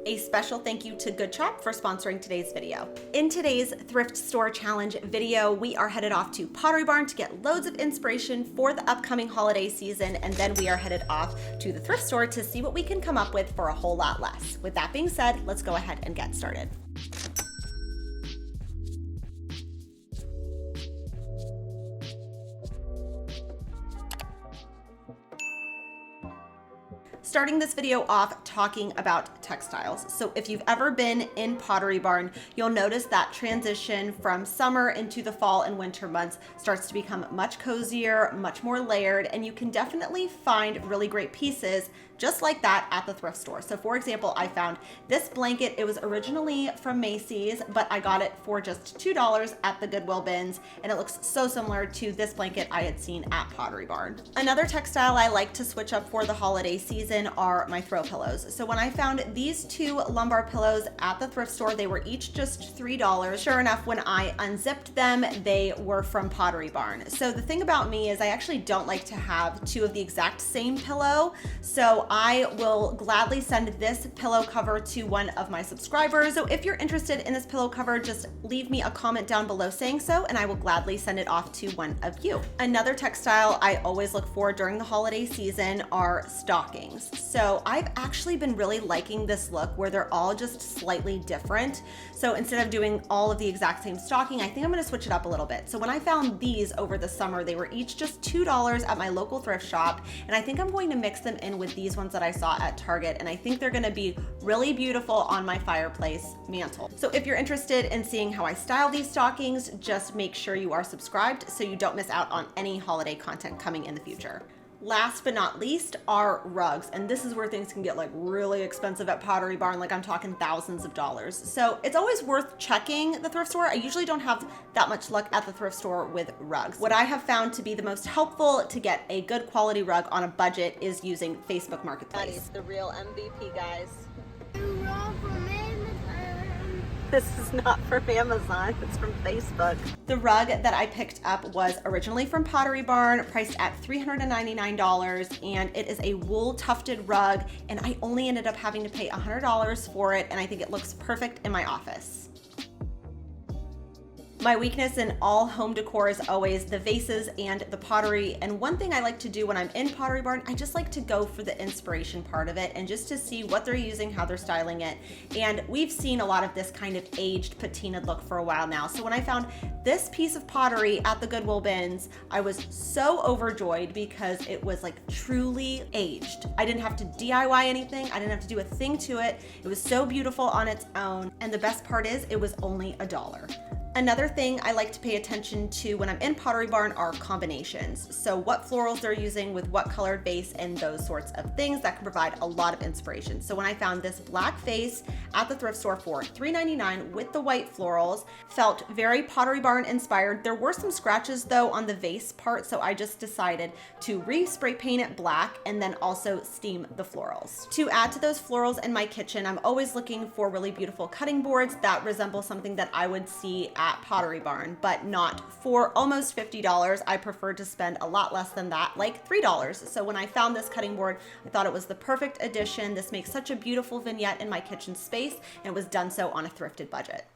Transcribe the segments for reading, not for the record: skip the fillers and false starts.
A special thank you to Good Chop for sponsoring today's video. In today's thrift store challenge video, we are headed off to Pottery Barn to get loads of inspiration for the upcoming holiday season, and then we are headed off to the thrift store to see what we can come up with for a whole lot less. With that being said, let's go ahead and get started. Starting this video off talking about textiles. So if you've ever been in Pottery Barn, you'll notice that transition from summer into the fall and winter months starts to become much cozier, much more layered, and you can definitely find really great pieces just like that at the thrift store. So for example, I found this blanket. It was originally from Macy's, but I got it for just $2 at the Goodwill bins, and it looks so similar to this blanket I had seen at Pottery Barn. Another textile I like to switch up for the holiday season are my throw pillows. So when I found these two lumbar pillows at the thrift store, they were each just $3. Sure enough, when I unzipped them, they were from Pottery Barn. So the thing about me is I actually don't like to have two of the exact same pillow. So I will gladly send this pillow cover to one of my subscribers. So if you're interested in this pillow cover, just leave me a comment down below saying so, and I will gladly send it off to one of you. Another textile I always look for during the holiday season are stockings. So I've actually been really liking this look where they're all just slightly different. So instead of doing all of the exact same stocking, I think I'm gonna switch it up a little bit. So when I found these over the summer, they were each just $2 at my local thrift shop. And I think I'm going to mix them in with these ones that I saw at Target. And I think they're gonna be really beautiful on my fireplace mantle. So if you're interested in seeing how I style these stockings, just make sure you are subscribed so you don't miss out on any holiday content coming in the future. Last but not least are rugs, and this is where things can get like really expensive at Pottery Barn, like I'm talking thousands of dollars. So it's always worth checking the thrift store. I usually don't have that much luck at the thrift store with rugs. What I have found to be the most helpful to get a good quality rug on a budget is using Facebook Marketplace. That is the real MVP, guys. This is not from Amazon, it's from Facebook. The rug that I picked up was originally from Pottery Barn, priced at $399, and it is a wool tufted rug, and I only ended up having to pay $100 for it, and I think it looks perfect in my office. My weakness in all home decor is always the vases and the pottery. And one thing I like to do when I'm in Pottery Barn, I just like to go for the inspiration part of it and just to see what they're using, how they're styling it. And we've seen a lot of this kind of aged patinaed look for a while now. So when I found this piece of pottery at the Goodwill bins, I was so overjoyed because it was like truly aged. I didn't have to DIY anything. I didn't have to do a thing to it. It was so beautiful on its own. And the best part is it was only $1. Another thing I like to pay attention to when I'm in Pottery Barn are combinations. So what florals they're using with what colored base and those sorts of things that can provide a lot of inspiration. So when I found this black vase at the thrift store for $3.99 with the white florals, felt very Pottery Barn inspired. There were some scratches though on the vase part, so I just decided to re-spray paint it black and then also steam the florals. To add to those florals in my kitchen, I'm always looking for really beautiful cutting boards that resemble something that I would see at Pottery Barn, but not for almost $50. I prefer to spend a lot less than that, like $3. So when I found this cutting board, I thought it was the perfect addition. This makes such a beautiful vignette in my kitchen space, and it was done so on a thrifted budget.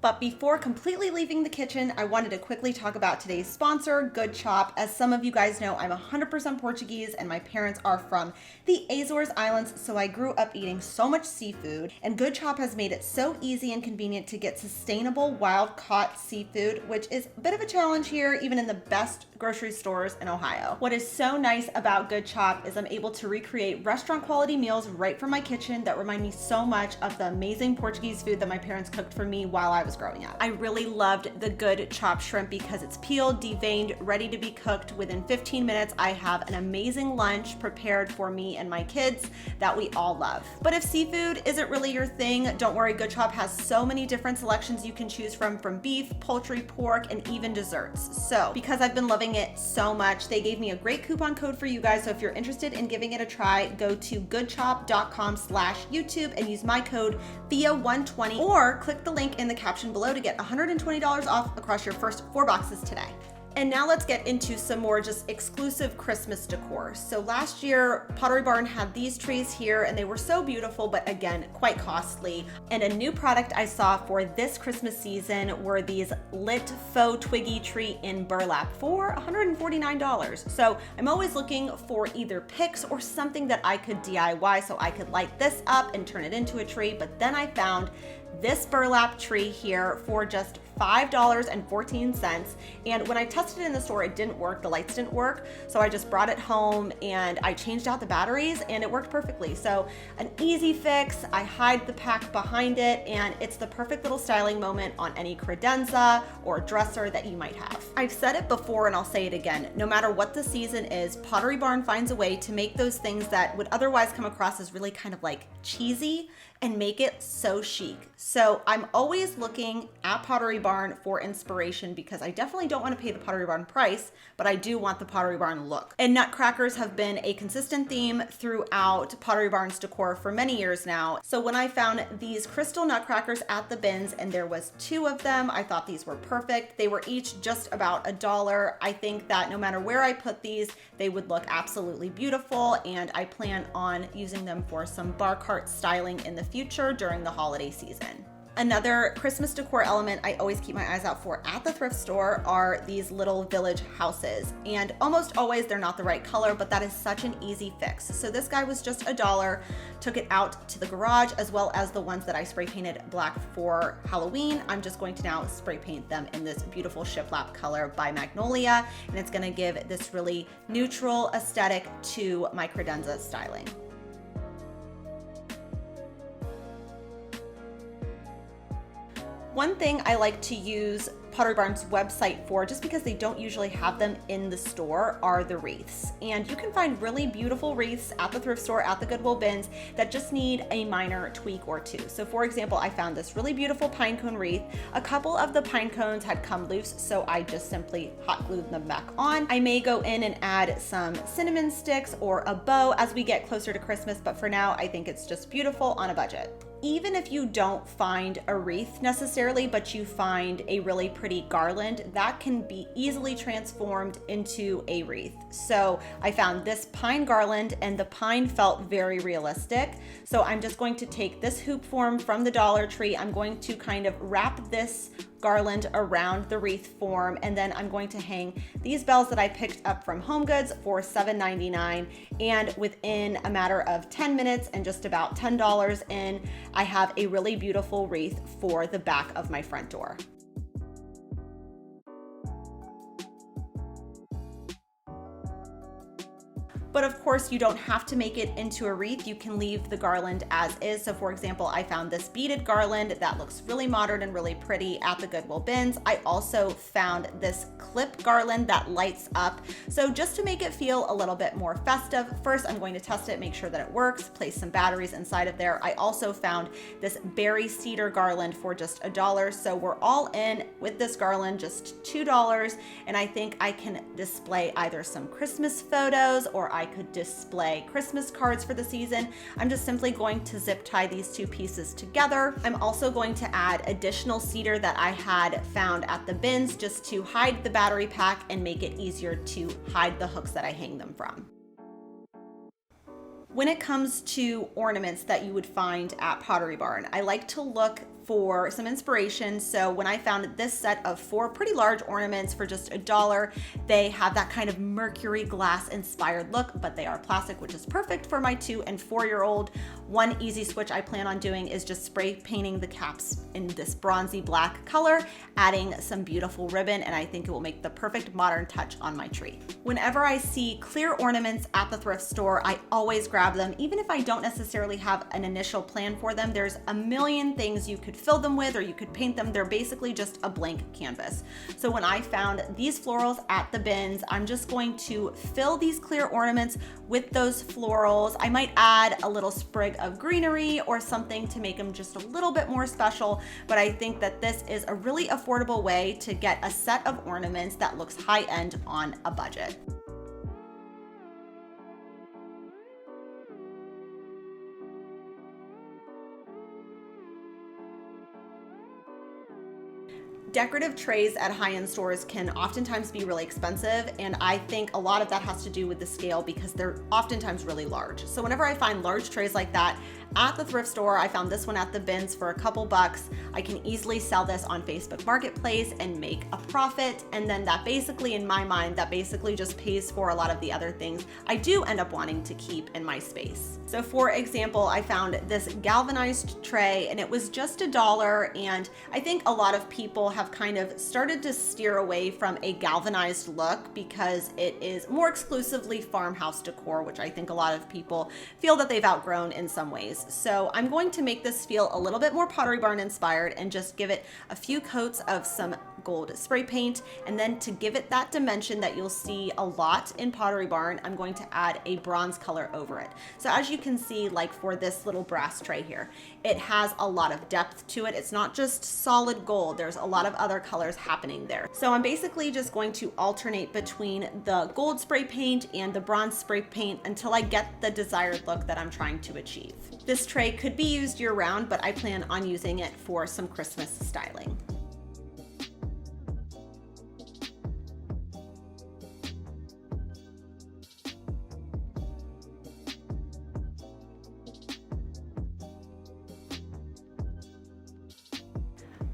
But before completely leaving the kitchen, I wanted to quickly talk about today's sponsor, Good Chop. As some of you guys know, I'm 100% Portuguese and my parents are from the Azores Islands, so I grew up eating so much seafood, and Good Chop has made it so easy and convenient to get sustainable wild-caught seafood, which is a bit of a challenge here, even in the best grocery stores in Ohio. What is so nice about Good Chop is I'm able to recreate restaurant quality meals right from my kitchen that remind me so much of the amazing Portuguese food that my parents cooked for me while I was growing up. I really loved the Good Chop shrimp because it's peeled, deveined, ready to be cooked. Within 15 minutes, I have an amazing lunch prepared for me and my kids that we all love. But if seafood isn't really your thing, don't worry, Good Chop has so many different selections you can choose from beef, poultry, pork, and even desserts. So because I've been loving it so much, they gave me a great coupon code for you guys. So if you're interested in giving it a try, go to goodchop.com/YouTube and use my code Thea120, or click the link in the caption below to get $120 off across your first 4 boxes today. And now let's get into some more just exclusive Christmas decor. So last year, Pottery Barn had these trees here and they were so beautiful, but again, quite costly. And a new product I saw for this Christmas season were these lit faux twiggy tree in burlap for $149. So I'm always looking for either picks or something that I could DIY so I could light this up and turn it into a tree. But then I found this burlap tree here for just $5.14. And when I tested it in the store, it didn't work. The lights didn't work. So I just brought it home and I changed out the batteries and it worked perfectly. So an easy fix. I hide the pack behind it and it's the perfect little styling moment on any credenza or dresser that you might have. I've said it before and I'll say it again. No matter what the season is, Pottery Barn finds a way to make those things that would otherwise come across as really kind of like cheesy and make it so chic. So I'm always looking at Pottery Barn for inspiration because I definitely don't want to pay the Pottery Barn price, but I do want the Pottery Barn look. And nutcrackers have been a consistent theme throughout Pottery Barn's decor for many years now. So when I found these crystal nutcrackers at the bins, and there was 2 of them, I thought these were perfect. They were each just about $1. I think that no matter where I put these, they would look absolutely beautiful, and I plan on using them for some bar cart styling in the future during the holiday season. Another Christmas decor element I always keep my eyes out for at the thrift store are these little village houses. And almost always they're not the right color, but that is such an easy fix. So this guy was just $1, took it out to the garage, as well as the ones that I spray painted black for Halloween. I'm just going to now spray paint them in this beautiful shiplap color by Magnolia. And it's gonna give this really neutral aesthetic to my credenza styling. One thing I like to use Pottery Barn's website for, just because they don't usually have them in the store, are the wreaths. And you can find really beautiful wreaths at the thrift store, at the Goodwill bins, that just need a minor tweak or two. So for example, I found this really beautiful pine cone wreath. A couple of the pine cones had come loose, so I just simply hot glued them back on. I may go in and add some cinnamon sticks or a bow as we get closer to Christmas, but for now, I think it's just beautiful on a budget. Even if you don't find a wreath necessarily, but you find a really pretty garland, that can be easily transformed into a wreath. So I found this pine garland and the pine felt very realistic. So I'm just going to take this hoop form from the Dollar Tree. I'm going to kind of wrap this garland around the wreath form, and then I'm going to hang these bells that I picked up from HomeGoods for $7.99, and within a matter of 10 minutes and just about $10 in, I have a really beautiful wreath for the back of my front door. But of course, you don't have to make it into a wreath. You can leave the garland as is. So for example, I found this beaded garland that looks really modern and really pretty at the Goodwill bins. I also found this clip garland that lights up. So just to make it feel a little bit more festive, first I'm going to test it, make sure that it works, place some batteries inside of there. I also found this berry cedar garland for just $1. So we're all in with this garland, just $2. And I think I can display either some Christmas photos, or I could display Christmas cards for the season. I'm just simply going to zip tie these 2 pieces together. I'm also going to add additional cedar that I had found at the bins just to hide the battery pack and make it easier to hide the hooks that I hang them from. When it comes to ornaments that you would find at Pottery Barn, I like to look for some inspiration. So when I found this set of 4 pretty large ornaments for just $1, they have that kind of mercury glass inspired look, but they are plastic, which is perfect for my 2- and 4-year-old. One easy switch I plan on doing is just spray painting the caps in this bronzy black color, adding some beautiful ribbon, and I think it will make the perfect modern touch on my tree. Whenever I see clear ornaments at the thrift store, I always grab them. Even if I don't necessarily have an initial plan for them, there's a million things you could fill them with, or you could paint them. They're basically just a blank canvas. So when I found these florals at the bins, I'm just going to fill these clear ornaments with those florals. I might add a little sprig of greenery or something to make them just a little bit more special, but I think that this is a really affordable way to get a set of ornaments that looks high-end on a budget. Decorative trays at high-end stores can oftentimes be really expensive, and I think a lot of that has to do with the scale because they're oftentimes really large. So whenever I find large trays like that at the thrift store, I found this one at the bins for a couple bucks. I can easily sell this on Facebook Marketplace and make a profit, and then that basically, in my mind, that basically just pays for a lot of the other things I do end up wanting to keep in my space. So for example, I found this galvanized tray and it was just $1, and I think a lot of people have kind of started to steer away from a galvanized look because it is more exclusively farmhouse decor, which I think a lot of people feel that they've outgrown in some ways. So I'm going to make this feel a little bit more Pottery Barn inspired and just give it a few coats of some gold spray paint, and then to give it that dimension that you'll see a lot in Pottery Barn, I'm going to add a bronze color over it. So as you can see, like for this little brass tray here, it has a lot of depth to it. It's not just solid gold, there's a lot of other colors happening there. So I'm basically just going to alternate between the gold spray paint and the bronze spray paint until I get the desired look that I'm trying to achieve. This tray could be used year round, but I plan on using it for some Christmas styling.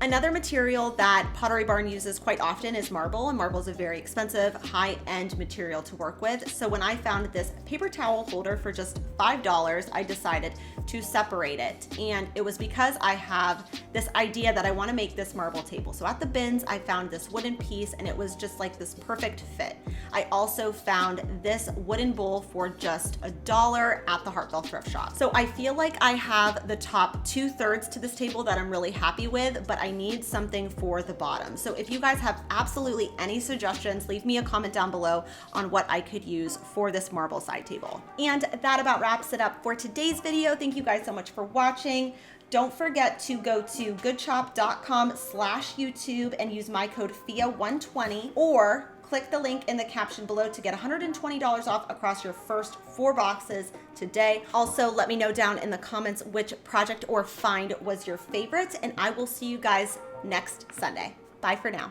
Another material that Pottery Barn uses quite often is marble, and marble is a very expensive, high-end material to work with. So when I found this paper towel holder for just $5, I decided to separate it. And it was because I have this idea that I want to make this marble table. So at the bins, I found this wooden piece and it was just like this perfect fit. I also found this wooden bowl for just $1 at the Hartville thrift shop. So I feel like I have the top 2/3 to this table that I'm really happy with, but I need something for the bottom. So if you guys have absolutely any suggestions, leave me a comment down below on what I could use for this marble side table. And that about wraps it up for today's video. Thank you guys so much for watching. Don't forget to go to goodshop.com/YouTube and use my code FIA120, or click the link in the caption below to get $120 off across your first 4 boxes today. Also, let me know down in the comments which project or find was your favorite, and I will see you guys next Sunday. Bye for now.